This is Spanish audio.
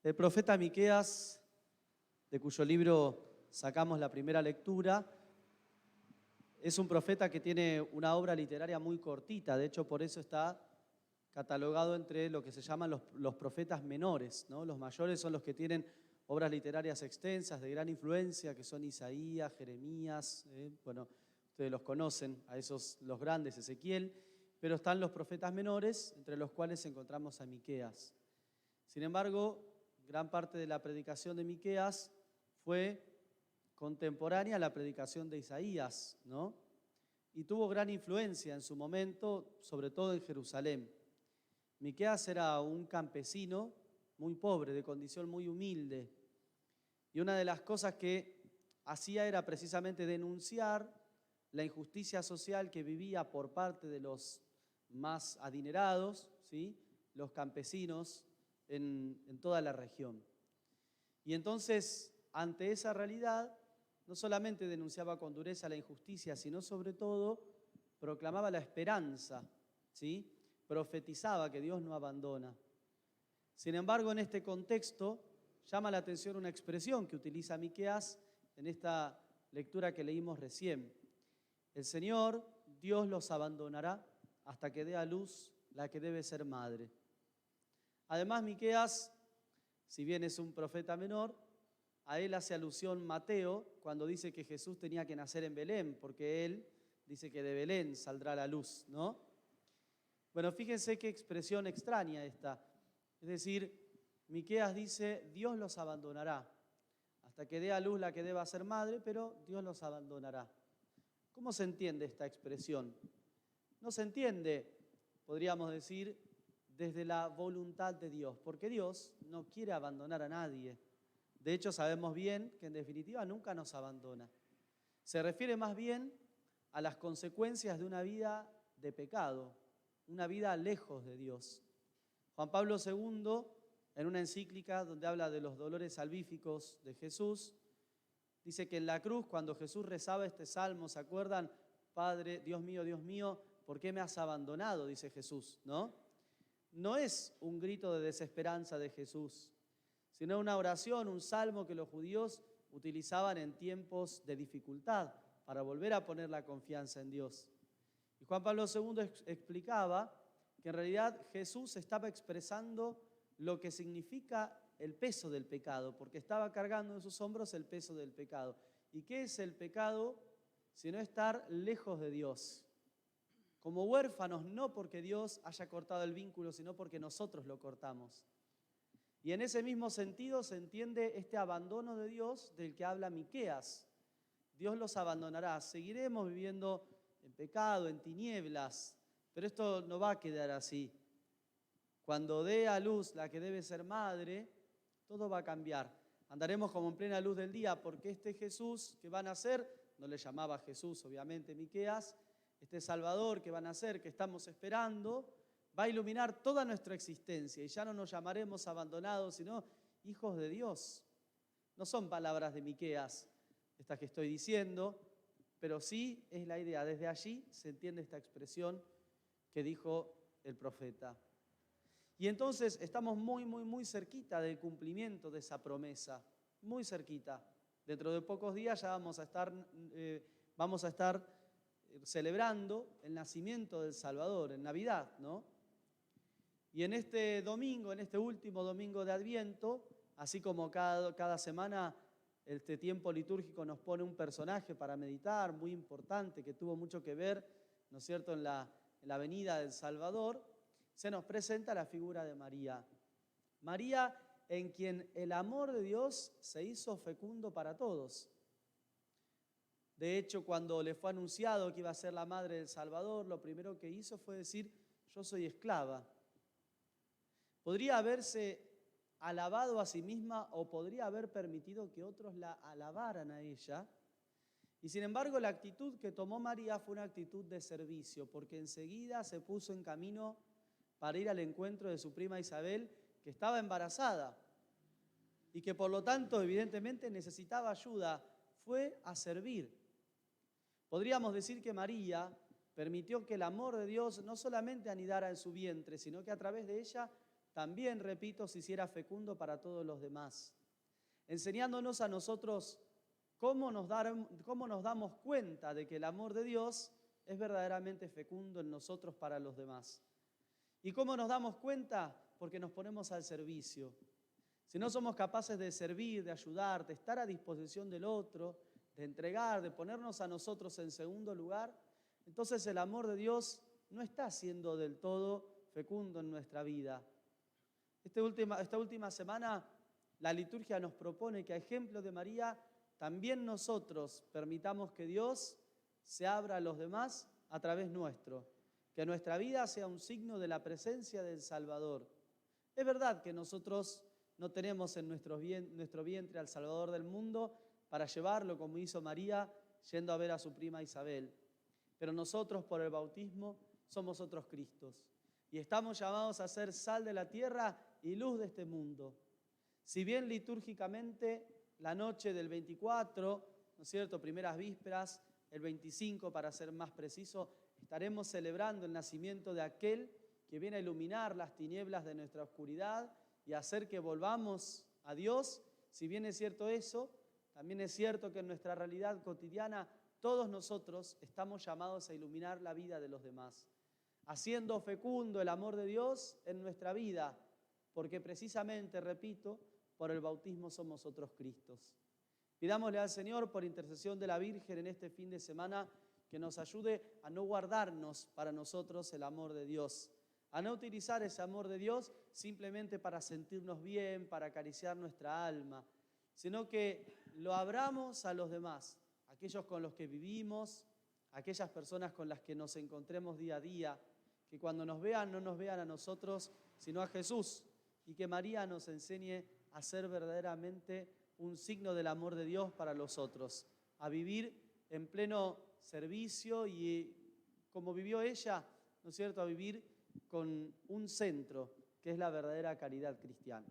El profeta Miqueas, de cuyo libro sacamos la primera lectura, es un profeta que tiene una obra literaria muy cortita. De hecho, por eso está catalogado entre lo que se llaman los profetas menores, ¿no? Los mayores son los que tienen obras literarias extensas, de gran influencia, que son Isaías, Jeremías, bueno, ustedes los conocen, a esos los grandes, Ezequiel, pero están los profetas menores, entre los cuales encontramos a Miqueas. Sin embargo, gran parte de la predicación de Miqueas fue contemporánea a la predicación de Isaías, ¿no? Y tuvo gran influencia en su momento, sobre todo en Jerusalén. Miqueas era un campesino muy pobre, de condición muy humilde, y una de las cosas que hacía era precisamente denunciar la injusticia social que vivía por parte de los más adinerados, ¿sí? Los campesinos en toda la región. Y entonces, ante esa realidad, no solamente denunciaba con dureza la injusticia, sino sobre todo proclamaba la esperanza, ¿sí? Profetizaba que Dios no abandona. Sin embargo, en este contexto, llama la atención una expresión que utiliza Miqueas en esta lectura que leímos recién. El Señor, Dios los abandonará hasta que dé a luz la que debe ser madre. Además, Miqueas, si bien es un profeta menor, a él hace alusión Mateo cuando dice que Jesús tenía que nacer en Belén, porque él dice que de Belén saldrá la luz, ¿no? Bueno, fíjense qué expresión extraña esta. Es decir, Miqueas dice, Dios los abandonará hasta que dé a luz la que deba ser madre, pero Dios los abandonará. ¿Cómo se entiende esta expresión? No se entiende, podríamos decir, desde la voluntad de Dios, porque Dios no quiere abandonar a nadie. De hecho, sabemos bien que en definitiva nunca nos abandona. Se refiere más bien a las consecuencias de una vida de pecado, una vida lejos de Dios. Juan Pablo II, en una encíclica donde habla de los dolores salvíficos de Jesús, dice que en la cruz, cuando Jesús rezaba este salmo, ¿se acuerdan? Padre, Dios mío, ¿por qué me has abandonado? Dice Jesús, ¿no? No es un grito de desesperanza de Jesús, sino una oración, un salmo que los judíos utilizaban en tiempos de dificultad para volver a poner la confianza en Dios. Y Juan Pablo II explicaba que en realidad Jesús estaba expresando lo que significa el peso del pecado, porque estaba cargando en sus hombros el peso del pecado. ¿Y qué es el pecado? Sino estar lejos de Dios. Como huérfanos, no porque Dios haya cortado el vínculo, sino porque nosotros lo cortamos. Y en ese mismo sentido se entiende este abandono de Dios del que habla Miqueas. Dios los abandonará, seguiremos viviendo en pecado, en tinieblas, pero esto no va a quedar así. Cuando dé a luz la que debe ser madre, todo va a cambiar. Andaremos como en plena luz del día, porque este Jesús que va a nacer, no le llamaba Jesús obviamente Miqueas, este Salvador que va a nacer, que estamos esperando, va a iluminar toda nuestra existencia y ya no nos llamaremos abandonados, sino hijos de Dios. No son palabras de Miqueas estas que estoy diciendo, pero sí es la idea. Desde allí se entiende esta expresión que dijo el profeta. Y entonces estamos muy cerquita del cumplimiento de esa promesa, muy cerquita. Dentro de pocos días ya vamos a estar celebrando el nacimiento del Salvador, en Navidad, ¿no? Y en este domingo, en este último domingo de Adviento, así como cada semana este tiempo litúrgico nos pone un personaje para meditar, muy importante, que tuvo mucho que ver, ¿no es cierto?, en la venida del Salvador, se nos presenta la figura de María. María, en quien el amor de Dios se hizo fecundo para todos. De hecho, cuando le fue anunciado que iba a ser la madre del Salvador, lo primero que hizo fue decir, yo soy esclava. Podría haberse alabado a sí misma o podría haber permitido que otros la alabaran a ella. Y sin embargo, la actitud que tomó María fue una actitud de servicio, porque enseguida se puso en camino para ir al encuentro de su prima Isabel, que estaba embarazada y que por lo tanto evidentemente necesitaba ayuda. Fue a servir. Podríamos decir que María permitió que el amor de Dios no solamente anidara en su vientre, sino que a través de ella también, repito, se hiciera fecundo para todos los demás, enseñándonos a nosotros cómo nos damos cuenta de que el amor de Dios es verdaderamente fecundo en nosotros para los demás. ¿Y cómo nos damos cuenta? Porque nos ponemos al servicio. Si no somos capaces de servir, de ayudar, de estar a disposición del otro, de entregar, de ponernos a nosotros en segundo lugar, entonces el amor de Dios no está siendo del todo fecundo en nuestra vida. Esta última semana la liturgia nos propone que a ejemplo de María, también nosotros permitamos que Dios se abra a los demás a través nuestro, que nuestra vida sea un signo de la presencia del Salvador. Es verdad que nosotros no tenemos en nuestro vientre al Salvador del mundo para llevarlo como hizo María yendo a ver a su prima Isabel, pero nosotros por el bautismo somos otros Cristos y estamos llamados a ser sal de la tierra y luz de este mundo. Si bien litúrgicamente la noche del 24, ¿no es cierto?, primeras vísperas, el 25 para ser más preciso, estaremos celebrando el nacimiento de aquel que viene a iluminar las tinieblas de nuestra oscuridad y hacer que volvamos a Dios. Si bien es cierto eso, también es cierto que en nuestra realidad cotidiana todos nosotros estamos llamados a iluminar la vida de los demás, haciendo fecundo el amor de Dios en nuestra vida, porque precisamente, repito, por el bautismo somos otros Cristos. Pidámosle al Señor, por intercesión de la Virgen en este fin de semana, que nos ayude a no guardarnos para nosotros el amor de Dios, a no utilizar ese amor de Dios simplemente para sentirnos bien, para acariciar nuestra alma, sino que lo abramos a los demás, aquellos con los que vivimos, aquellas personas con las que nos encontremos día a día, que cuando nos vean no nos vean a nosotros, sino a Jesús, y que María nos enseñe a ser verdaderamente un signo del amor de Dios para los otros, a vivir en pleno servicio y como vivió ella, ¿no es cierto?, a vivir con un centro, que es la verdadera caridad cristiana.